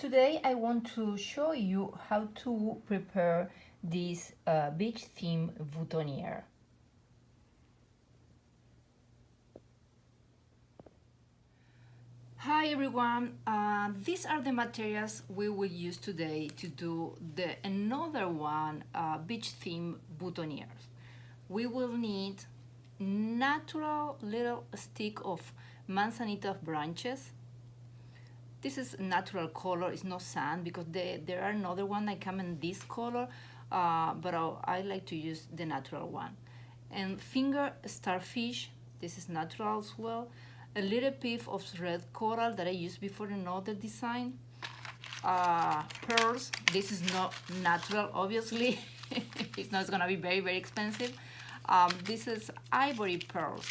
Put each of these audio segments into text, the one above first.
Today I want to show you how to prepare this beach theme boutonnière. Hi everyone, these are the materials we will use today to do another one beach theme boutonnieres. We will need natural little stick of manzanita branches. This is natural color, it's not sand, because there are another one that come in this color, but I like to use the natural one. And finger starfish, this is natural as well. A little piece of red coral that I used before in another design. Pearls, this is not natural, obviously. It's not gonna be very expensive. This is ivory pearls.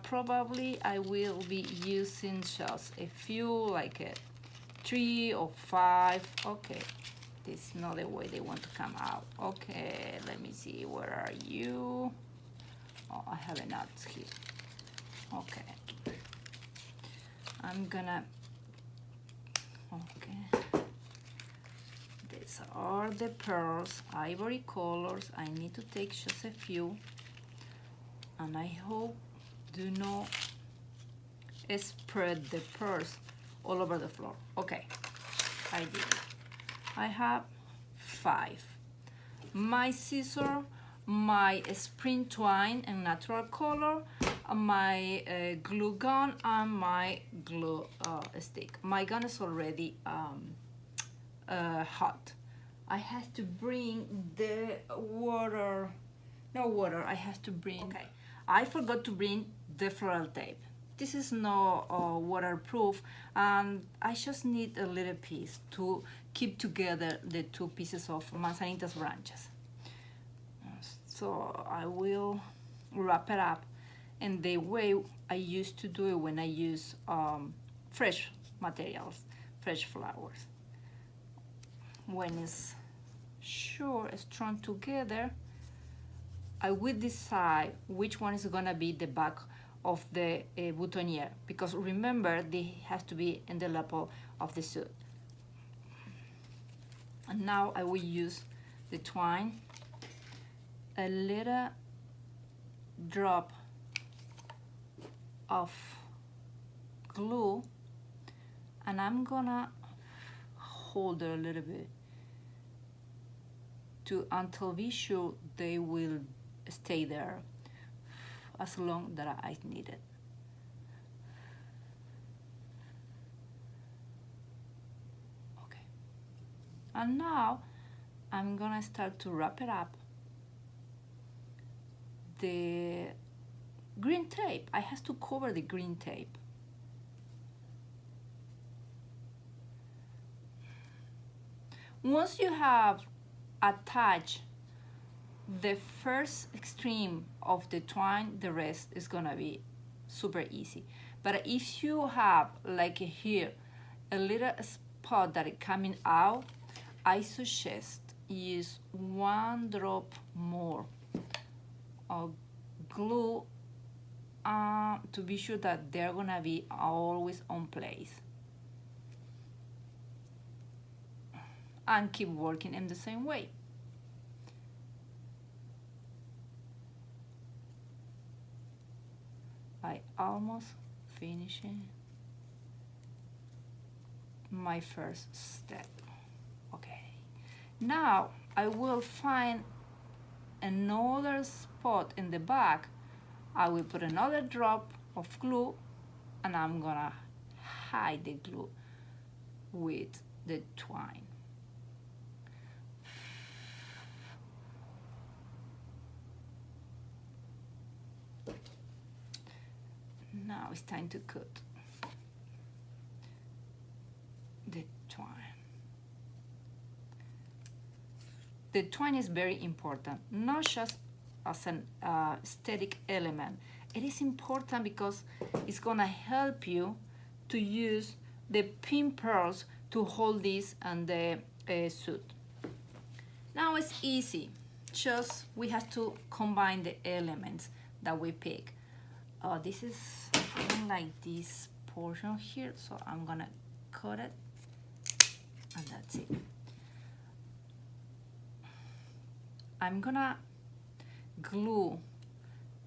Probably I will be using just a few, like 3 or 5. Okay, this is not the way they want to come out. Okay, let me see, where are you? Oh, I have a knot here. Okay, I'm gonna, okay, these are the pearls, ivory colors. I need to take just a few, and I hope do not spread the pearls all over the floor. Okay, I did it. I have 5. My scissor, my spring twine and natural color, my glue gun, and my glue stick. My gun is already hot. I have to bring the water. No water, I have to bring. Okay, I forgot to bring the floral tape. This is no waterproof, and I just need a little piece to keep together the 2 pieces of manzanitas branches. So I will wrap it up in the way I used to do it when I use fresh materials, fresh flowers. When it's strung together, I will decide which one is gonna be the back of the boutonniere, because remember, they have to be in the lapel of the suit. And now I will use the twine, a little drop of glue, and I'm gonna hold it a little bit until be sure they will stay there as long that I need it. Okay, and now I'm gonna start to wrap it up. The green tape, I have to cover the green tape. Once you have attached the first extreme of the twine, the rest is gonna be super easy. But if you have, like here, a little spot that is coming out, I suggest use 1 drop more of glue to be sure that they're gonna be always on place. And keep working in the same way. I almost finishing my first step. Okay, now I will find another spot in the back. I will put another drop of glue, and I'm gonna hide the glue with the twine. Now it's time to cut the twine. The twine is very important, not just as an aesthetic element. It is important because it's gonna help you to use the pin pearls to hold this and the suit. Now it's easy. Just we have to combine the elements that we pick. This is, I don't like this portion here, so I'm gonna cut it And that's it. I'm gonna glue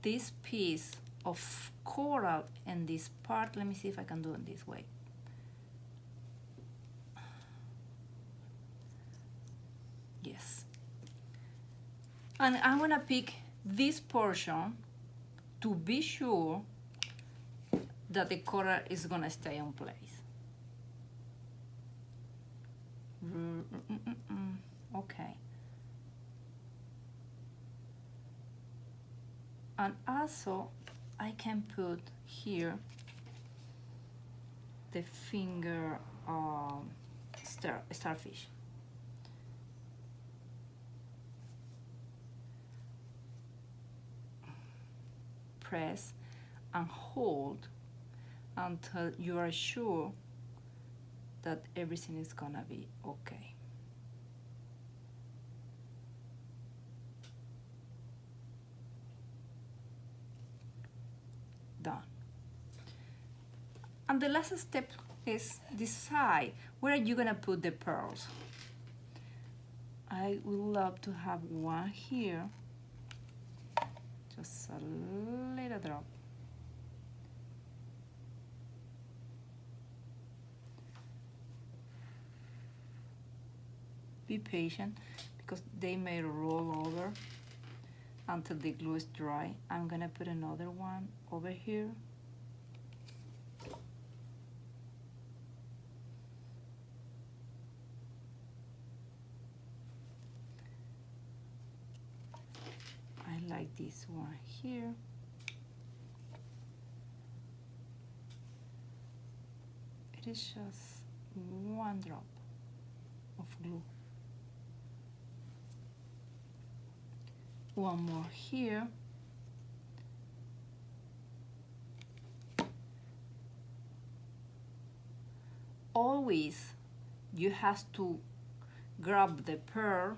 this piece of coral and this part. Let me see if I can do it this way. Yes. And I'm gonna pick this portion to be sure that the coral is gonna stay in place. Okay. And also I can put here the finger starfish. Press and hold until you are sure that everything is gonna be okay. Done. And the last step is decide where are you gonna put the pearls. I would love to have one here, just a little drop. Be patient because they may roll over until the glue is dry. I'm gonna put another one over here. I like this one here. It is just one drop of glue. One more here. Always you have to grab the pearl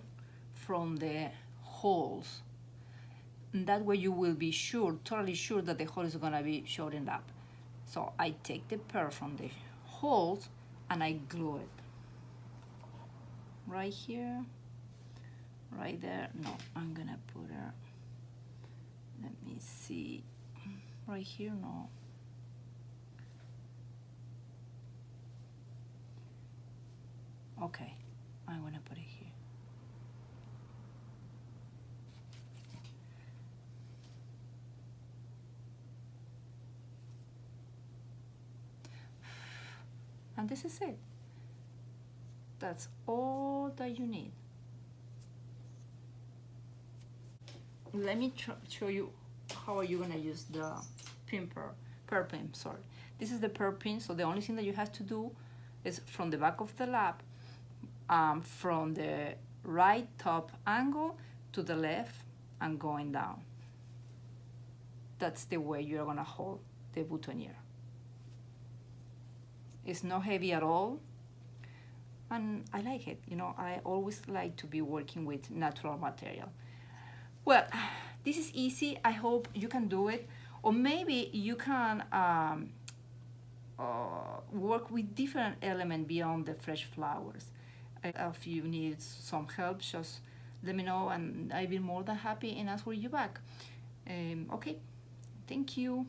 from the holes. And that way you will be sure, totally sure that the hole is gonna be showing up. So I take the pearl from the holes and I glue it. Right here, right there. No, I'm gonna put her, let me see, right here, no. Okay, I'm gonna put it here. And this is it. That's all that you need. Let me show you how are you gonna use the pearl pin, sorry. This is the pearl pin, so the only thing that you have to do is from the back of the lap, from the right top angle to the left and going down. That's the way you're gonna hold the boutonnière. It's not heavy at all, and I like it. You know, I always like to be working with natural material. Well, this is easy. I hope you can do it, or maybe you can work with different elements beyond the fresh flowers. If you need some help, just let me know, and I'll be more than happy and answer you back. Okay, thank you.